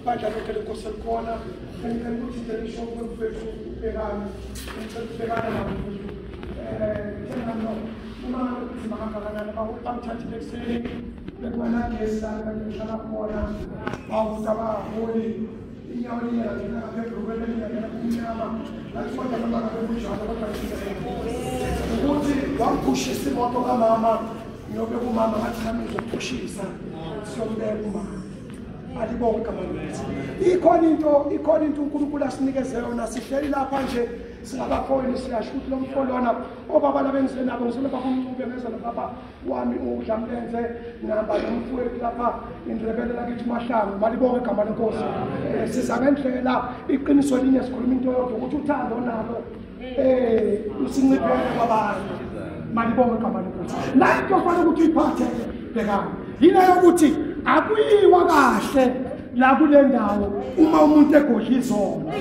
bandla lonke lenkosi elikhona engicela ukuthi nje nisho kwethu ubhekane ubhekane nabo uma kunzima kangakanani bangithathile ekuseni bekunganagesi kanti ngihlala khona bawukuthi abaholi inyawo liyangena ngaphezulu liyangena kumnyama kodwa noma ngabe kunjalo kodwa ukuthi wangiphushisa imoto kamama ngiyobe kumama ngathi nami ngizophushisa siyombeka umama alibonke igama lenkosi ikhona into uNkulunkulu asinikeze yona sihleli lapha nje singabafowenu siyasho ukuthi lo mfolo lona obaba labenzile nabo ngisele bakumncube ngeza nobaba wami uDlamlenze namba nomfowethu lapha indrebele lakithi Mahlangu balibonke igama lenkosi siza ngendlela iqiniso linye sikhuluma into yodwa ukuthi uthando nalo usinciphele kwabantu malibonke igama lenkosi la into fanele ukuthi uyiphathe bekani yina yokuthi akuyiwa kahle la kule ndawo uma umuntu egodla izona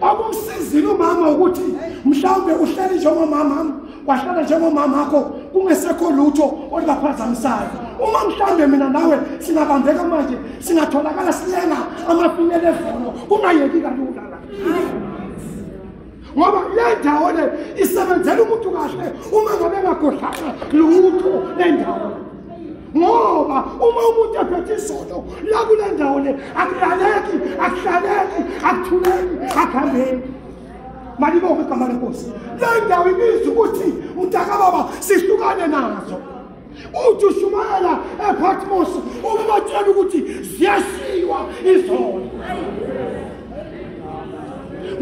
akumsizile umama ukuthi mhlawumbe uhleli njengomama wahlala njengomama wakho kungesekho lutho olubaphazamisayo uma mhlawumbe mina nawe singabambeka manje singatholakala silenga amafinyela evono kungayeki kalula la ngoba le ndawo le isebenzela umuntu kahle uma ngabe engagodlanga lutho le ndawo ngoba uma umuntu ephethe isono la kule ndawo le akulaleki akuhlaleki akuthuleki akuhambeki malibonke igama lenkosi le ndawo ibizwa ukuthi mntakababa sihlukane nazo uthi ushumayela ePatmos ubatshela ukuthi ziyashiwa izono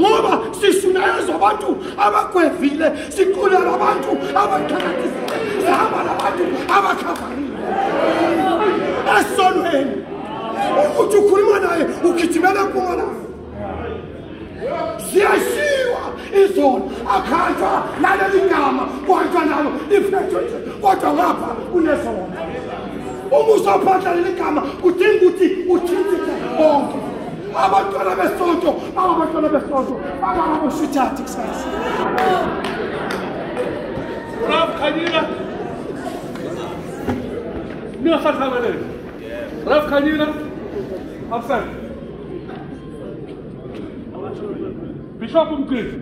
ngoba sishunyayeza abantu abagwevile siqulela abantu abaxhakathisiwe sihamba nabantu abakhavarile esonweni ukuthi ukhuluma naye ugijimela empumalanga ziyashiwa izono akhanjwa laleli gama kwanjwa nalo liphethwe nje kodwa ngapha kunezono uma uzophatha leli gama kudinga ukuthi uthintithe bonke abantwana besonto bangaboshithathi kusasa Raf Khanyile Niyasathana Raf Khanyile absent Bishop Mkhize